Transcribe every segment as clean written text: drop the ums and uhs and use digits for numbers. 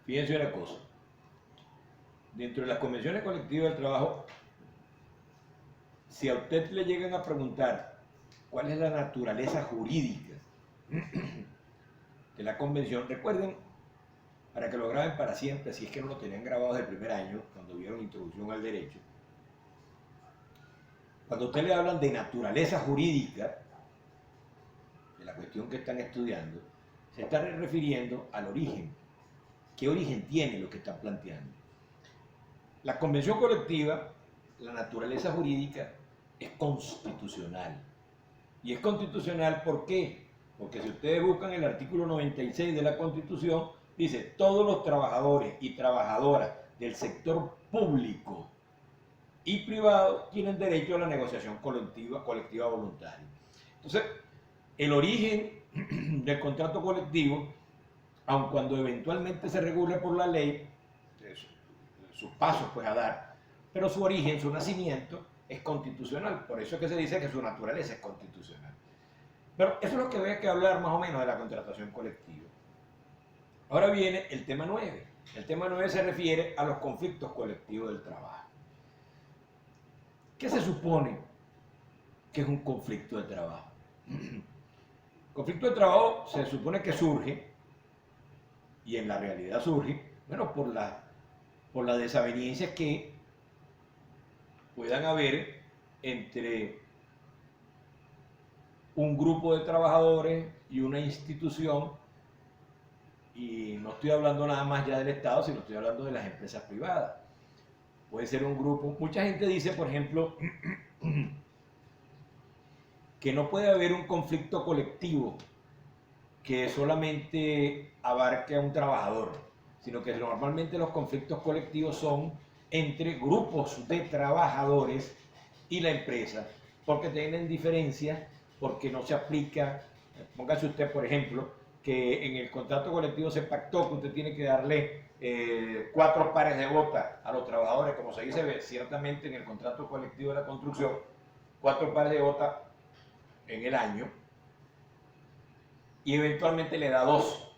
Fíjense una cosa. Dentro de las convenciones colectivas del trabajo, si a usted le llegan a preguntar cuál es la naturaleza jurídica de la convención, recuerden, para que lo graben para siempre, si es que no lo tenían grabado desde el primer año, cuando vieron introducción al derecho, cuando a usted le hablan de naturaleza jurídica, de la cuestión que están estudiando, se están refiriendo al origen. ¿Qué origen tiene lo que están planteando? La convención colectiva, la naturaleza jurídica, es constitucional. Y es constitucional, ¿por qué? Porque si ustedes buscan el artículo 96 de la Constitución, dice, todos los trabajadores y trabajadoras del sector público y privado tienen derecho a la negociación colectiva voluntaria. Entonces, el origen del contrato colectivo, aun cuando eventualmente se regule por la ley, sus pasos pues a dar, pero su origen, su nacimiento es constitucional, por eso es que se dice que su naturaleza es constitucional. Pero eso es lo que había que hablar más o menos de la contratación colectiva. Ahora viene el tema 9. El tema 9 se refiere a los conflictos colectivos del trabajo. ¿Qué se supone que es un conflicto de trabajo? Conflicto de trabajo se supone que surge, y en la realidad surge, bueno, por las desavenencias que puedan haber entre un grupo de trabajadores y una institución, y no estoy hablando nada más ya del Estado, sino estoy hablando de las empresas privadas. Puede ser un grupo, mucha gente dice, por ejemplo, que no puede haber un conflicto colectivo que solamente abarque a un trabajador, sino que normalmente los conflictos colectivos son entre grupos de trabajadores y la empresa, porque tienen diferencias, porque no se aplica. Póngase usted, por ejemplo, que en el contrato colectivo se pactó que usted tiene que darle 4 pares de botas a los trabajadores, como se dice ciertamente en el contrato colectivo de la construcción, 4 pares de botas en el año, y eventualmente le da 2.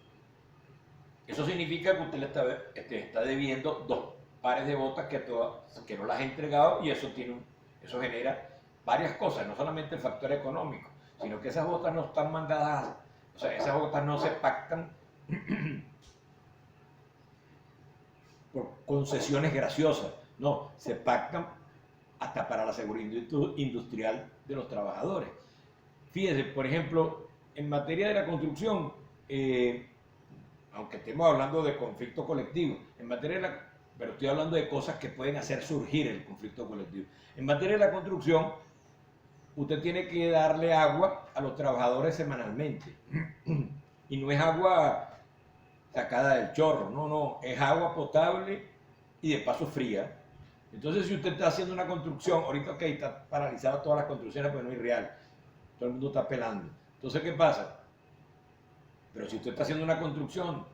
Eso significa que usted le está debiendo 2 pares de botas que no las ha entregado, y eso genera varias cosas, no solamente el factor económico, sino que esas botas no están mandadas, o sea, esas botas no se pactan por concesiones graciosas, no, se pactan hasta para la seguridad industrial de los trabajadores. Fíjese, por ejemplo, en materia de la construcción, aunque estemos hablando de conflicto colectivo, pero estoy hablando de cosas que pueden hacer surgir el conflicto colectivo. En materia de la construcción, usted tiene que darle agua a los trabajadores semanalmente. Y no es agua sacada del chorro, no, es agua potable y de paso fría. Entonces, si usted está haciendo una construcción, ahorita ok, está paralizada todas las construcciones porque no hay real, todo el mundo está pelando. Entonces, ¿qué pasa? Pero si usted está haciendo una construcción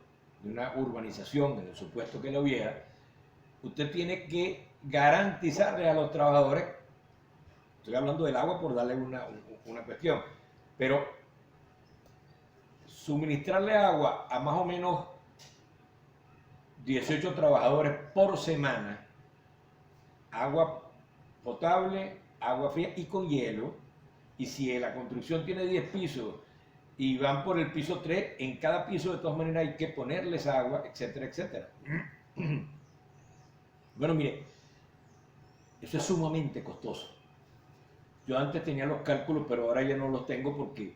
de una urbanización, en el supuesto que lo hubiera, usted tiene que garantizarle a los trabajadores, estoy hablando del agua por darle una cuestión, pero suministrarle agua a más o menos 18 trabajadores por semana, agua potable, agua fría y con hielo, y si la construcción tiene 10 pisos y van por el piso 3, en cada piso de todas maneras hay que ponerles agua, etcétera, etcétera. Bueno, mire, eso es sumamente costoso. Yo antes tenía los cálculos, pero ahora ya no los tengo porque,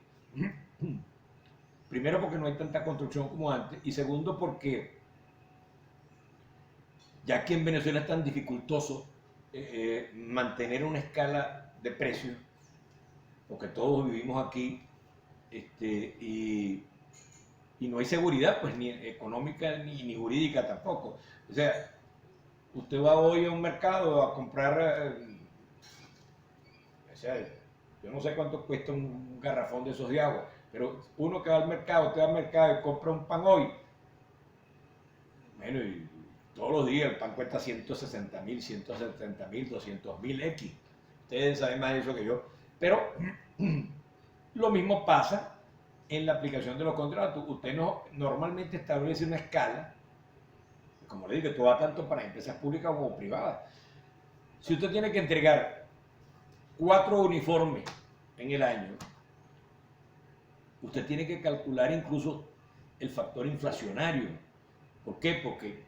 primero porque no hay tanta construcción como antes, y segundo porque ya que en Venezuela es tan dificultoso mantener una escala de precios, porque todos vivimos aquí, y no hay seguridad, pues ni económica ni jurídica tampoco. O sea, usted va hoy a un mercado a comprar, o sea, yo no sé cuánto cuesta un garrafón de esos de agua, pero uno que va al mercado, usted va al mercado y compra un pan hoy, bueno, y todos los días el pan cuesta 160.000, 170.000, 200.000 X. Ustedes saben más de eso que yo, pero lo mismo pasa en la aplicación de los contratos. Usted normalmente establece una escala como le digo, esto va tanto para empresas públicas como privadas. Si usted tiene que entregar 4 uniformes en el año, usted tiene que calcular incluso el factor inflacionario. ¿Por qué? Porque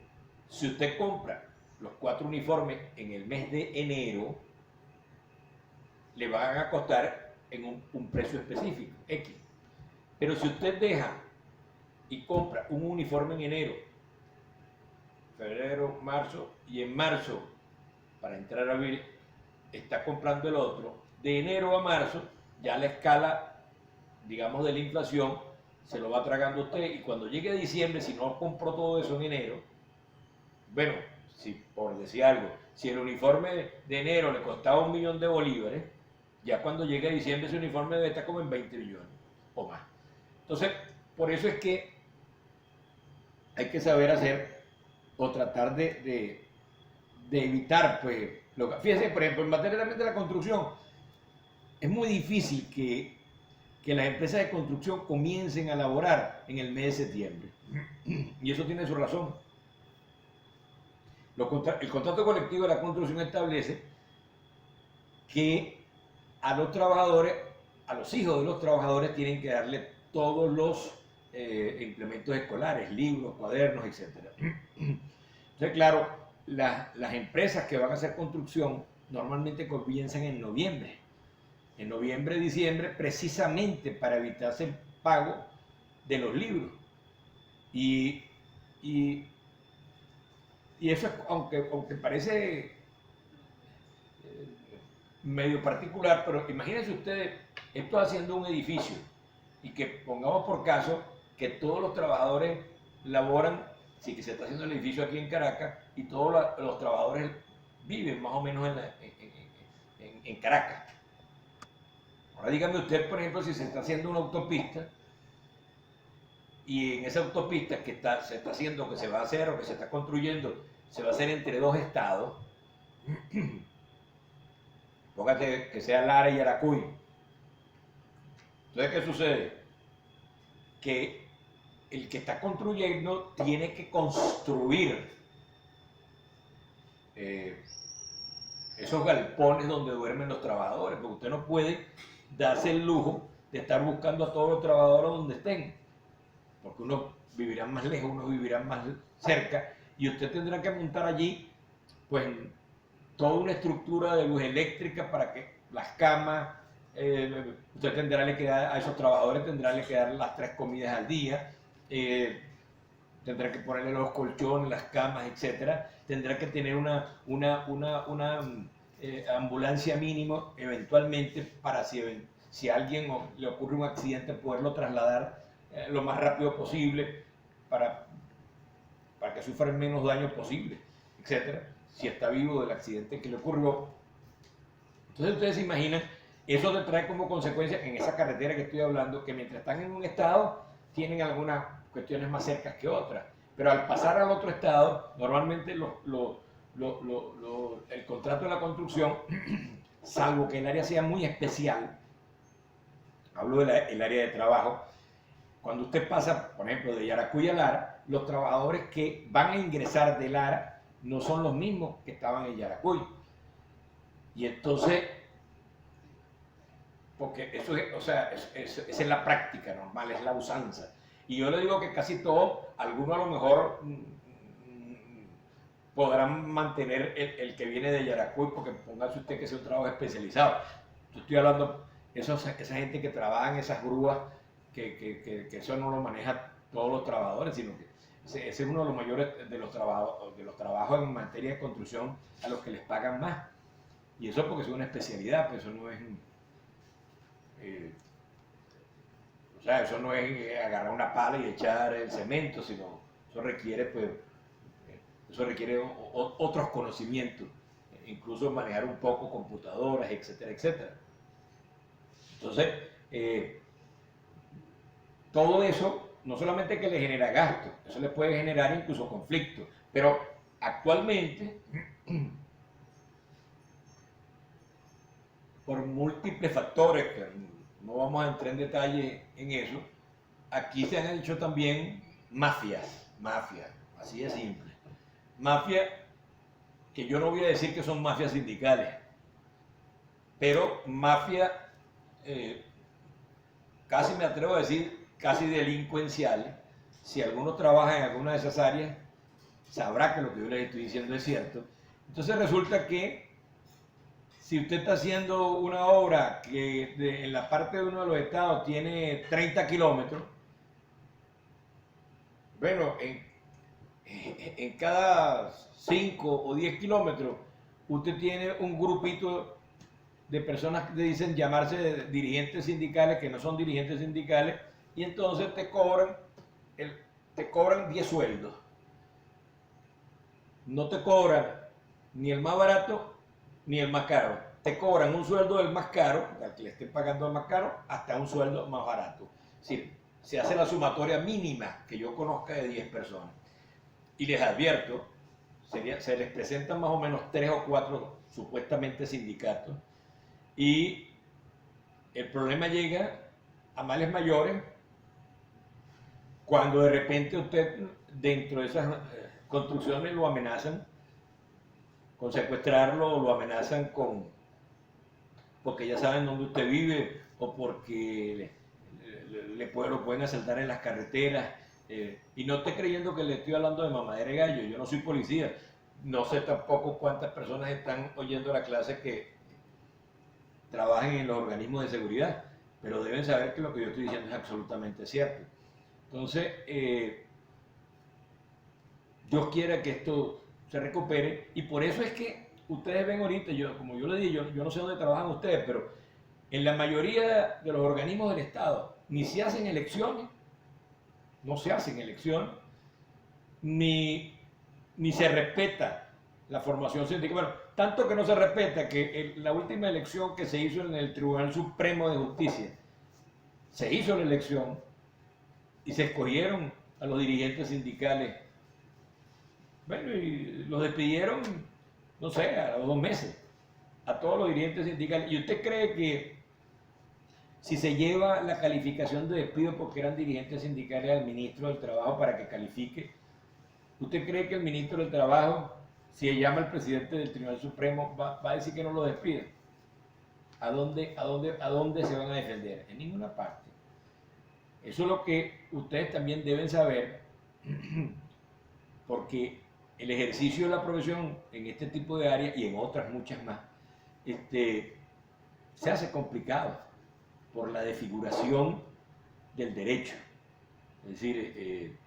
si usted compra los 4 uniformes en el mes de enero, le van a costar en un precio específico, X. Pero si usted deja y compra un uniforme en enero, febrero, marzo, y en marzo, para entrar a abril, está comprando el otro, de enero a marzo, ya la escala, digamos, de la inflación se lo va tragando usted, y cuando llegue a diciembre, si no compró todo eso en enero, bueno, si por decir algo, si el uniforme de enero le costaba 1.000.000 de bolívares, ya cuando llegue a diciembre ese uniforme debe estar como en 20 millones o más. Entonces, por eso es que hay que saber hacer o tratar de evitar, pues, fíjense, por ejemplo, en materia también de la construcción, es muy difícil que las empresas de construcción comiencen a laborar en el mes de septiembre. Y eso tiene su razón. El contrato colectivo de la construcción establece que a los trabajadores, a los hijos de los trabajadores, tienen que darle todos los implementos escolares, libros, cuadernos, etc. Entonces, claro, las empresas que van a hacer construcción normalmente comienzan en noviembre, diciembre, precisamente para evitarse el pago de los libros. Y eso, aunque parece medio particular, pero imagínense ustedes, esto haciendo un edificio y que pongamos por caso que todos los trabajadores laboran, sí, que se está haciendo el edificio aquí en Caracas y todos los trabajadores viven más o menos en Caracas. Ahora dígame usted, por ejemplo, si se está haciendo una autopista y en esa autopista que se está haciendo, que se va a hacer o que se está construyendo, se va a hacer entre 2 estados, póngate que sea Lara y Yaracuy. Entonces, ¿qué sucede? Que el que está construyendo tiene que construir esos galpones donde duermen los trabajadores, porque usted no puede darse el lujo de estar buscando a todos los trabajadores donde estén, porque unos vivirán más lejos, unos vivirán más cerca, y usted tendrá que montar allí, pues, toda una estructura de luz eléctrica para que las camas, usted tendrá que dar a esos trabajadores, tendrá que dar las 3 comidas al día, tendrá que ponerle los colchones, las camas, etcétera, tendrá que tener una ambulancia mínimo eventualmente para si a alguien le ocurre un accidente poderlo trasladar lo más rápido posible para que sufra el menos daño posible, etcétera, si está vivo del accidente que le ocurrió. Entonces ustedes se imaginan, eso te trae como consecuencia en esa carretera que estoy hablando, que mientras están en un estado tienen algunas cuestiones más cercas que otras, pero al pasar al otro estado, normalmente el contrato de la construcción, salvo que el área sea muy especial, hablo del área de trabajo, cuando usted pasa, por ejemplo, de Yaracuy a Lara, los trabajadores que van a ingresar de Lara no son los mismos que estaban en Yaracuy. Y entonces, porque eso es, o sea, esa es la práctica normal, es la usanza. Y yo le digo que casi todos, algunos a lo mejor podrán mantener el que viene de Yaracuy, porque póngase usted que sea un trabajo especializado. Yo estoy hablando de esa gente que trabaja en esas grúas, que eso no lo maneja todos los trabajadores, sino que ese es uno de los mayores de los trabajos en materia de construcción a los que les pagan más. Y eso porque es una especialidad, pues eso no es... o sea, eso no es agarrar una pala y echar el cemento, sino eso requiere, pues, otros conocimientos, incluso manejar un poco computadoras, etcétera, etcétera. Entonces, todo eso no solamente que le genera gasto, eso le puede generar incluso conflictos, pero actualmente, por múltiples factores, que no vamos a entrar en detalle en eso, aquí se han hecho también mafias, así de simple. Mafia, que yo no voy a decir que son mafias sindicales, pero mafia, casi me atrevo a decir, casi delincuenciales. Si alguno trabaja en alguna de esas áreas, sabrá que lo que yo les estoy diciendo es cierto. Entonces resulta que si usted está haciendo una obra que en la parte de uno de los estados tiene 30 kilómetros, bueno, en cada 5 o 10 kilómetros usted tiene un grupito de personas que dicen llamarse dirigentes sindicales, que no son dirigentes sindicales, y entonces te cobran 10 sueldos. No te cobran ni el más barato ni el más caro. Te cobran un sueldo del más caro, al que le estén pagando el más caro, hasta un sueldo más barato. Es decir, se hace la sumatoria mínima que yo conozca de 10 personas. Y les advierto, se les presentan más o menos 3 o 4 supuestamente sindicatos, y el problema llega a males mayores cuando de repente usted dentro de esas construcciones lo amenazan con secuestrarlo, lo amenazan porque ya saben dónde usted vive, o porque lo pueden asaltar en las carreteras. Y no esté creyendo que le estoy hablando de mamadera de gallo, yo no soy policía, no sé tampoco cuántas personas están oyendo la clase que trabajen en los organismos de seguridad, pero deben saber que lo que yo estoy diciendo es absolutamente cierto. Entonces, Dios quiera que esto se recupere, y por eso es que ustedes ven ahorita, como yo les digo, yo no sé dónde trabajan ustedes, pero en la mayoría de los organismos del Estado ni se hacen elecciones, no se hacen elecciones, ni se respeta la formación sindical. Bueno, tanto que no se respeta que la última elección que se hizo en el Tribunal Supremo de Justicia, se hizo la elección y se escogieron a los dirigentes sindicales. Bueno, y los despidieron, no sé, a los 2 meses, a todos los dirigentes sindicales. ¿Y usted cree que si se lleva la calificación de despido porque eran dirigentes sindicales al ministro del Trabajo para que califique, usted cree que el ministro del Trabajo, si llama al presidente del Tribunal Supremo, va a decir que no lo despide? ¿A dónde se van a defender? En ninguna parte. Eso es lo que ustedes también deben saber, porque el ejercicio de la profesión en este tipo de áreas y en otras muchas más, se hace complicado por la desfiguración del derecho. Es decir,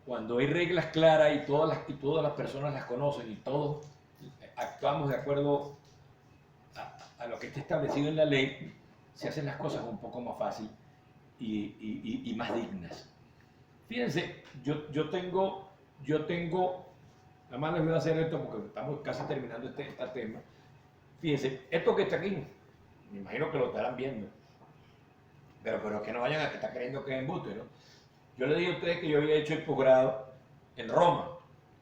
cuando hay reglas claras y todas las personas las conocen y todos actuamos de acuerdo a lo que está establecido en la ley, se hacen las cosas un poco más fácil y más dignas. Fíjense, yo tengo, nada más les voy a hacer esto porque estamos casi terminando este tema. Fíjense, esto que está aquí, me imagino que lo estarán viendo, pero que no vayan a que está creyendo que es embuste, ¿no? Yo les dije a ustedes que yo había hecho el posgrado en Roma.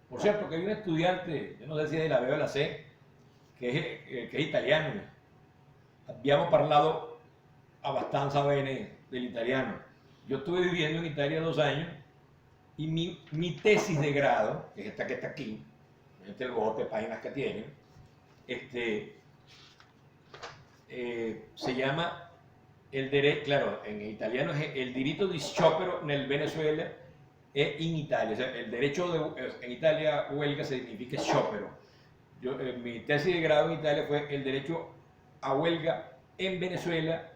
Por cierto, que hay un estudiante, yo no sé si es de la B o de la C, que es italiano. Habíamos hablado abbastanza bene del italiano. Yo estuve viviendo en Italia 2 años y mi tesis de grado, que es esta que está aquí, el bote de páginas que tiene, se llama el derecho, claro, en italiano es el diritto di sciopero nel Venezuela e in Italia. O sea, el derecho en Italia, huelga significa sciopero. Mi tesis de grado en Italia fue el derecho a huelga en Venezuela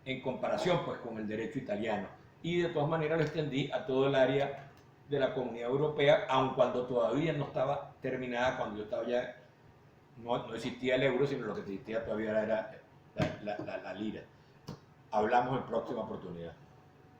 en comparación pues con el derecho italiano. Y de todas maneras lo extendí a todo el área de la Comunidad Europea, aun cuando todavía no estaba terminada, cuando yo estaba ya, no existía el euro, sino lo que existía todavía era la lira. Hablamos en próxima oportunidad.